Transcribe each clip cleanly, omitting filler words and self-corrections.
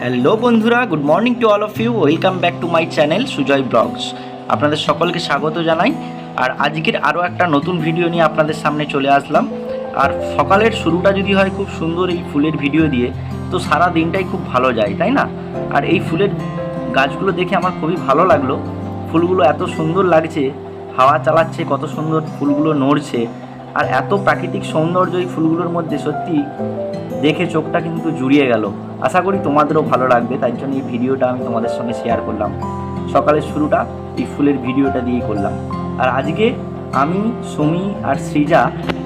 Hello বন্ধুরা, good morning to all of you. Welcome back to my channel Sujoy blogs. আপনাদের সকলকে স্বাগত জানাই। আর আজকের আরও একটা নতুন ভিডিও নিয়ে আপনাদের সামনে চলে আসলাম। আর সকালের শুরুটা যদি হয় খুব সুন্দর এই ফুলের ভিডিও দিয়ে, তো সারা দিনটাই খুব ভালো যায়, তাই না? আর এই ফুলের গাছগুলো দেখে আমার খুবই ভালো লাগলো। ফুলগুলো এত সুন্দর লাগছে, হাওয়া চালাচ্ছে, কত সুন্দর ফুলগুলো নড়ছে। আর এত প্রাকৃতিক সৌন্দর্য এই ফুলগুলোর মধ্যে, সত্যি দেখে চোখটা কিন্তু জুড়িয়ে গেল। আশা করি তোমাদেরও ভালো লাগবে, তাই জন্য এই ভিডিওটা আমি তোমাদের সঙ্গে শেয়ার করলাম। সকালের শুরুটা এই ফুলের ভিডিওটা দিয়েই করলাম। আর আজকে আমি, সুমি আর সৃজা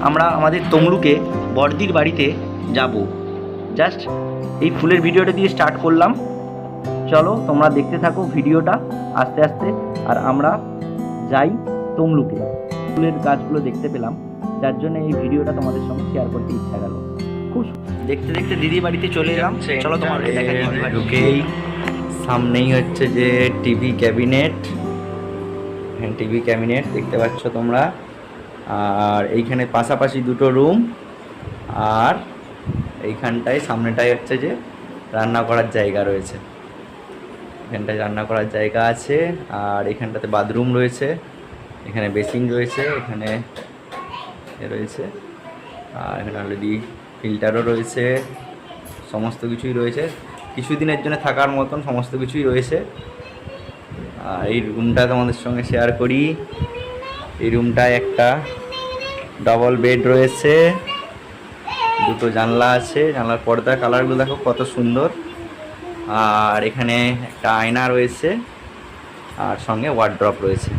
আমরা আমাদের তমলুকে বড়দির বাড়িতে যাব। জাস্ট এই ফুলের ভিডিওটা দিয়ে স্টার্ট করলাম। চলো তোমরা দেখতে থাকো ভিডিওটা আস্তে আস্তে। আর আমরা যাই তমলুকে, ফুলের গাছগুলো দেখতে পেলাম, যার জন্য এই ভিডিওটা তোমাদের সঙ্গে শেয়ার করতে ইচ্ছা গেল। খুব দেখতে দেখতে দিদি বাড়িতে চলে এলাম। চলো তোমার ঢুকেই সামনেই হচ্ছে যে টিভি ক্যাবিনেট, টিভি ক্যাবিনেট দেখতে পাচ্ছ তোমরা। আর এইখানে পাশাপাশি দুটো রুম, আর এইখানটায় সামনেটাই হচ্ছে যে রান্না করার জায়গা রয়েছে। এখানটায় রান্না করার জায়গা আছে, আর এখানটাতে বাথরুম রয়েছে, এখানে বেসিন রয়েছে, এখানে রয়েছে, আর এখানে অলরেডি ফিল্টারও রয়েছে, সমস্ত কিছুই রয়েছে। কিছুদিনের জন্য থাকার মতন সমস্ত কিছুই রয়েছে। আর এই রুমটা তোমাদের সঙ্গে শেয়ার করি। এই রুমটায় একটা ডবল বেড রয়েছে, দুটো জানলা আছে, জানলার পর্দার কালারগুলো দেখো কত সুন্দর। আর এখানে একটা আয়না রয়েছে, আর সঙ্গে ওয়ার্ড্রপ রয়েছে।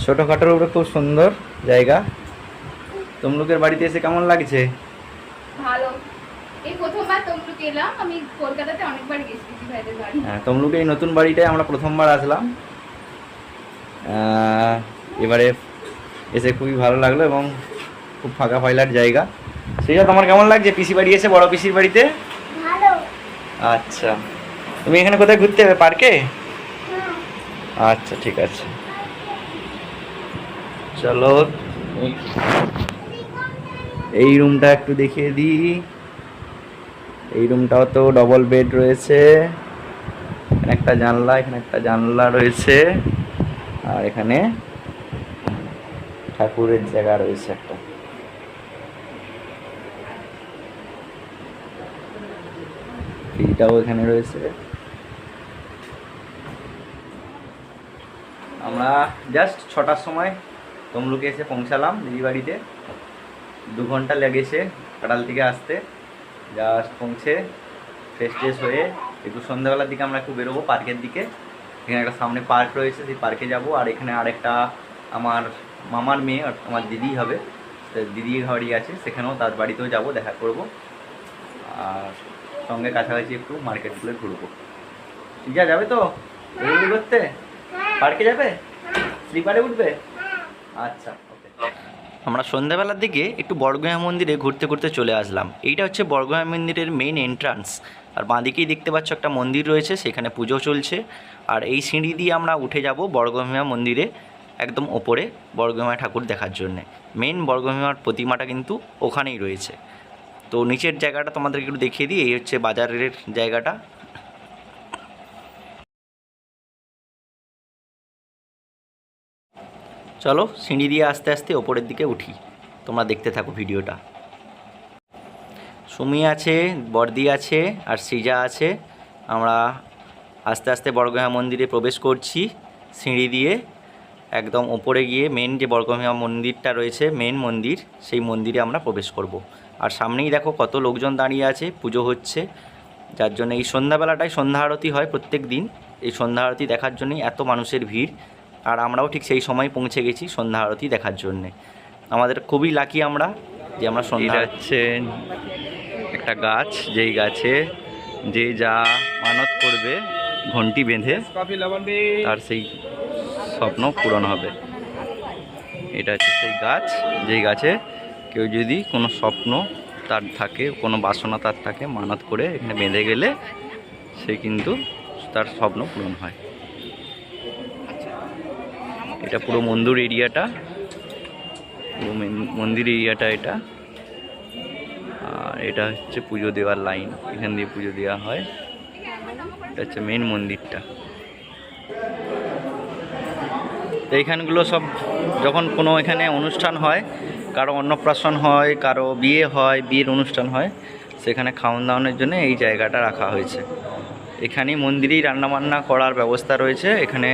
ছোটোখাটোর উপরে খুব সুন্দর জায়গা। তমলুকের বাড়িতে এসে কেমন লাগছে? ভালো। এই প্রথমবার তমলুকে এলাম। আমি কলকাতাতে অনেকবার গেছি ভাইদের বাড়ি। হ্যাঁ, তমলুকে এই নতুন বাড়িটায় আমরা প্রথমবার আসলাম। এবারে এসে খুবই ভালো লাগলো এবং খুব ফাঁকা ফাইলার জায়গা। সেটা তোমার কেমন লাগছে পিসি বাড়ি এসে, বড় পিসির বাড়িতে? ভালো। আচ্ছা, তুমি এখানে কোথায় ঘুরতে হবে? পার্কে? আচ্ছা ঠিক আছে, চলো। এই রুমটা একটু দেখিয়ে দিই। এই রুমটাও তো ডবল বেড রয়েছে, এখানে একটা জানলা, এখানে একটা জানলা রয়েছে, আর এখানে ঠাকুরের জায়গা রয়েছে একটা। ফ্রিজটাও এখানে রয়েছে। আমরা জাস্ট 6টার সময় তমলুকে এসে পৌঁছালাম দিদি বাড়িতে। 2 ঘন্টা লেগেছে কাটাল থেকে আসতে। জাস্ট পৌঁছে ফ্রেশ ট্রেশ হয়ে একটু সন্ধ্যাবেলার দিকে আমরা একটু বেরোবো পার্কের দিকে। এখানে একটা সামনে পার্ক রয়েছে, সেই পার্কে যাব। আর এখানে আরেকটা আমার মামার মেয়ে, আমার দিদি হবে, দিদির বাড়ি আছে, সেখানেও তার বাড়িতেও যাব, দেখা করব। আর সঙ্গে কাছাকাছি একটু মার্কেটগুলো ঘুরবো। ঠিক আছে, যাবে তো ঘুরঘুরি করতে? পার্কে যাবে? স্লিপারে উঠবে? আচ্ছা, ওকে। আমরা সন্ধ্যাবেলার দিকে একটু বড়গয়া মন্দিরে ঘুরতে ঘুরতে চলে আসলাম। এইটা হচ্ছে বড়গয়া মন্দিরের মেইন এন্ট্রান্স। আর বাঁদিকেই দেখতে পাচ্ছ একটা মন্দির রয়েছে, সেখানে পুজো চলছে। আর এই সিঁড়ি দিয়ে আমরা উঠে যাব বড়গয়া মন্দিরে, একদম ওপরে বড়গয়া ঠাকুর দেখার জন্যে। মেইন বড়গয়ার প্রতিমাটা কিন্তু ওখানেই রয়েছে। তো নিচের জায়গাটা তোমাদেরকে একটু দেখিয়ে দিই। এই হচ্ছে বাজারের জায়গাটা। চলো সিঁড়ি দিয়ে আস্তে আস্তে ওপরের দিকে উঠি, তোমরা দেখতে থাকো ভিডিওটা। সুমি আছে, বর্দি আছে, আর সৃজা আছে। আমরা আস্তে আস্তে বড়গয়া মন্দিরে প্রবেশ করছি সিঁড়ি দিয়ে। একদম ওপরে গিয়ে মেন যে বড়গয়া মন্দিরটা রয়েছে, মেন মন্দির, সেই মন্দিরে আমরা প্রবেশ করব। আর সামনেই দেখো কত লোকজন দাঁড়িয়ে আছে, পুজো হচ্ছে। যার জন্য এই সন্ধ্যাবেলাটায় সন্ধ্যা আরতি হয় প্রত্যেক দিন। এই সন্ধ্যা আরতি দেখার জন্যই এত মানুষের ভিড়। আর আমরাও ঠিক সেই সময় পৌঁছে গেছি সন্ধ্যা আরতি দেখার জন্যে। আমাদের খুবই লাকি আমরা যে আমরা সন্ধ্যা। হচ্ছে একটা গাছ, যেই গাছে যে যা মানত করবে ঘন্টি বেঁধে তার সেই স্বপ্ন পূরণ হবে। এটা হচ্ছে সেই গাছ, যেই গাছে কেউ যদি কোনো স্বপ্ন তার থাকে, কোনো বাসনা তার থাকে, মানত করে এখানে বেঁধে গেলে সে কিন্তু তার স্বপ্ন পূরণ হয়। এটা পুরো মন্দির এরিয়াটা, পুরো মন্দির এরিয়াটা এটা। আর এটা হচ্ছে পুজো দেওয়ার লাইন, এখান দিয়ে পুজো দেওয়া হয়। এটা হচ্ছে মেন মন্দিরটা। তো এইখানগুলো সব যখন কোনো এখানে অনুষ্ঠান হয়, কারো অন্নপ্রাশন হয়, কারো বিয়ে হয়, বিয়ের অনুষ্ঠান হয়, সেখানে খাওয়ান দাওয়ানোর জন্য এই জায়গাটা রাখা হয়েছে। এখানেই মন্দিরেই রান্নাবান্না করার ব্যবস্থা রয়েছে। এখানে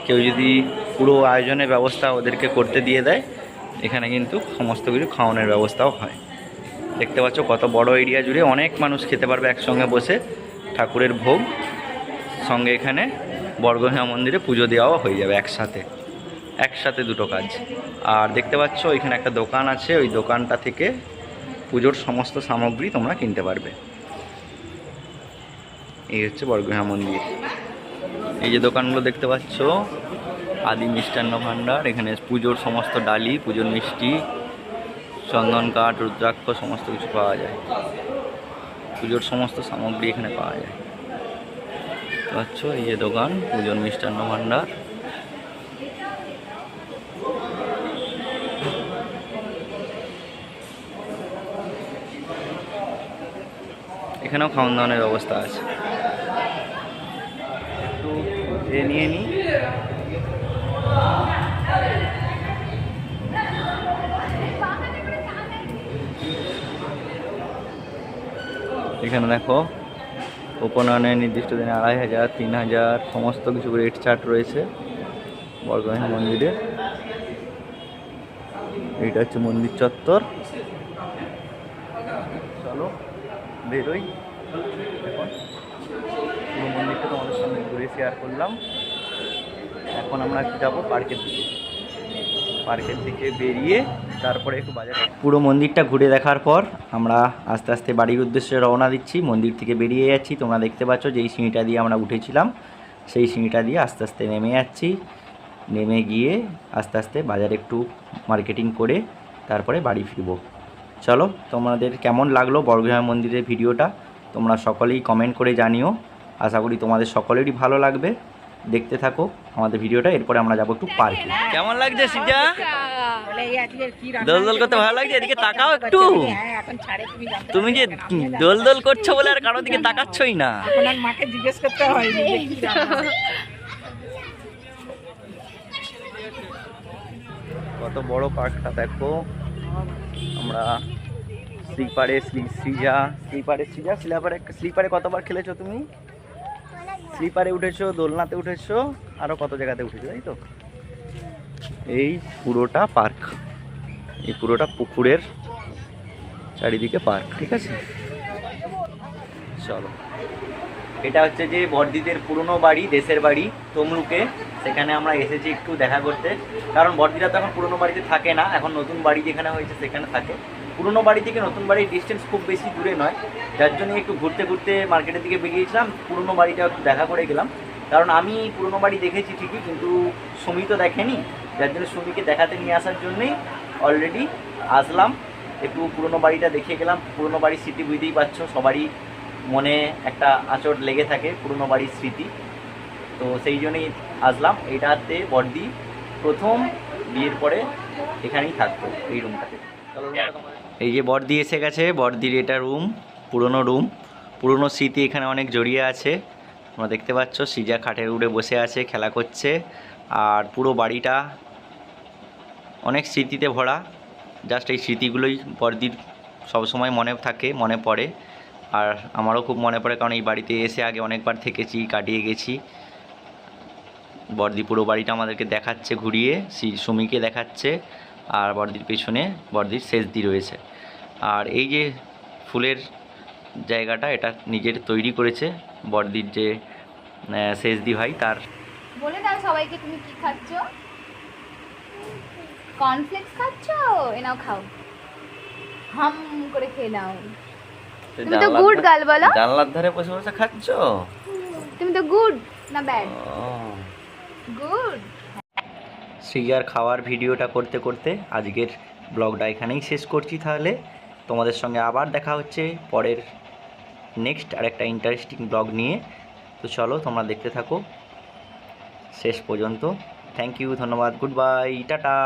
কেউ যদি পুরো আয়োজনের ব্যবস্থা ওদেরকে করতে দিয়ে দেয়, এখানে কিন্তু সমস্ত কিছু খাওয়ানোর ব্যবস্থাও হয়। দেখতে পাচ্ছ কত বড় এরিয়া জুড়ে অনেক মানুষ খেতে পারবে একসঙ্গে বসে ঠাকুরের ভোগ, সঙ্গে এখানে বর্গভীমা মন্দিরে পুজো দেওয়াও হয়ে যাবে একসাথে দুটো কাজ। আর দেখতে পাচ্ছ এখানে একটা দোকান আছে, ওই দোকানটা থেকে পুজোর সমস্ত সামগ্রী তোমরা কিনতে পারবে। এই হচ্ছে বর্গভীমা মন্দির। এই যে দোকানগুলো দেখতে পাচ্ছ, আদি মিষ্টান্ন ভাণ্ডার, এখানে পুজোর সমস্ত ডালি, পুজোর মিষ্টি, চন্দন কাঠ, রুদ্রাক্ষ সমস্ত কিছু পাওয়া যায়। পুজোর সমস্ত সামগ্রী এখানে পাওয়া যায়। পাচ্ছ এই যে দোকান, পুজোর মিষ্টান্ন ভাণ্ডার। এখানেও খাওয়ান দাওয়ানোর ব্যবস্থা আছে। একটু নিয়ে নিই। এখানে দেখো উপনয়নের নির্দিষ্ট দিনে 2500, 3000 সমস্ত কিছু রেট চার্ট রয়েছে বর্গভীমা মন্দিরে। এইটা হচ্ছে মন্দির চত্বর। চলো বেরোই এখন। পুরো মন্দিরটা তোমাদের সঙ্গে ঘুরে শেয়ার করলাম। এখন আমরা যাবো পার্কের দিকে বেরিয়ে তারপরে একটু বাজারে। পুরো মন্দিরটা ঘুরে দেখার পর আমরা আস্তে আস্তে বাড়ির উদ্দেশ্যে রওনা দিচ্ছি। মন্দির থেকে বেরিয়ে যাচ্ছি। তোমরা দেখতে পাচ্ছ যেই সিঁড়িটা দিয়ে আমরা উঠেছিলাম, সেই সিঁড়িটা দিয়ে আস্তে আস্তে নেমে যাচ্ছি। নেমে গিয়ে আস্তে আস্তে বাজারে একটু মার্কেটিং করে তারপরে বাড়ি ফিরবো। চলো, তোমাদের কেমন লাগলো বর্গভীমা মন্দিরের ভিডিওটা তোমরা সকলেই কমেন্ট করে জানিও। আশা করি তোমাদের সকলেরই ভালো লাগবে। দেখতে থাকো আমাদের ভিডিওটা। এরপরে আমরা যাবো একটু পার্কে। কেমন লাগছে সিজা? দোল দোল করতে ভালো লাগছে? এদিকে তাকাও একটু। তুমি যে দোল দোল করছো বলে আর কারোর দিকে তাকাচ্ছই না। মাকে জিজ্ঞেস করতে হয়। কত বড় পার্কটা দেখো। আমরা স্লিপারে কতবার খেলেছো তুমি? স্লিপারে উঠেছো, দোলনাতে উঠেছো, আরো কত জায়গাতে উঠেছো, তাই তো? এই পুরোটা পার্ক, এই পুরোটা পুকুরের চারিদিকে পার্ক। ঠিক আছে, চলো। এটা হচ্ছে যে বর্দিদের পুরনো বাড়ি, দেশের বাড়ি তমলুকে। সেখানে আমরা এসেছি একটু দেখা করতে, কারণ বর্দিরা তো এখন পুরনো বাড়িতে থাকে না, এখন নতুন বাড়ি যেখানে হয়েছে সেখানে থাকে। পুরনো বাড়ি থেকে নতুন বাড়ির ডিস্টেন্স খুব বেশি দূরে নয়, যার জন্য একটু ঘুরতে ঘুরতে মার্কেটের দিকে বেরিয়েছিলাম। পুরনো বাড়িটা একটু দেখা করে গেলাম, কারণ আমি পুরনো বাড়ি দেখেছি ঠিকই, কিন্তু সুমি তো দেখেনি, যার জন্য সুমিকে দেখাতে নিয়ে আসার জন্যেই অলরেডি আসলাম। একটু পুরনো বাড়িটা দেখে গেলাম। পুরনো বাড়ির স্মৃতি বুঝতেই পারছো, সবারই মনে একটা আঁচড় লেগে থাকে পুরনো বাড়ির স্মৃতি। তো সেই জন্যই আসলাম। এইটাতে বর্দি প্রথম বিয়ের পরে এখানেই থাকতো, এই রুমটাতে। এই যে বর্দি এসে গেছে, বর্দির এটা রুম, পুরনো স্মৃতি এখানে অনেক জড়িয়ে আছে। তোমরা দেখতে পাচ্ছ সিজা খাটের উড়ে বসে আছে, খেলা করছে। আর পুরো বাড়িটা অনেক স্মৃতিতে ভরা। জাস্ট এই স্মৃতিগুলোই বর্দির সবসময় মনে থাকে, মনে পড়ে। আর আমারও খুব মনে পড়ে, কারণ এই বাড়িতে এসে আগে অনেকবার থেকেছি, কাটিয়ে গেছি। বর্দি পুরো বাড়িটা আমাদেরকে দেখাচ্ছে ঘুরিয়ে, সুমিকে দেখাচ্ছে। আর বর্দির পেছনে বর্দির সেজদি রয়েছে। আর এই যে ফুলের জায়গাটা, এটা নিজের তৈরি করেছে বর্দির যে সেজদি ভাই, তার। বলে দাও সবাইকে তুমি কি খাচ্ছ। কর্নফ্লেক্স খাচ্ছ? এনাও খাও, হাম করে খেয়ে নাও। তুমি তো গুড গার্ল বলো। জানলার ধারে বসে বসে খাচ্ছ তুমি তো গুড না ব্যাড? গুড। সিজার খাওয়ার ভিডিওটা করতে করতে আজকের ব্লগটা এখানেই শেষ করছি। তাহলে তোমাদের সঙ্গে আবার দেখা হচ্ছে পরের নেক্সট আরেকটা ইন্টারেস্টিং ব্লগ নিয়ে। তো চলো, তোমরা দেখতে থাকো শেষ পর্যন্ত। থ্যাংক ইউ, ধন্যবাদ, গুড বাই, টাটা।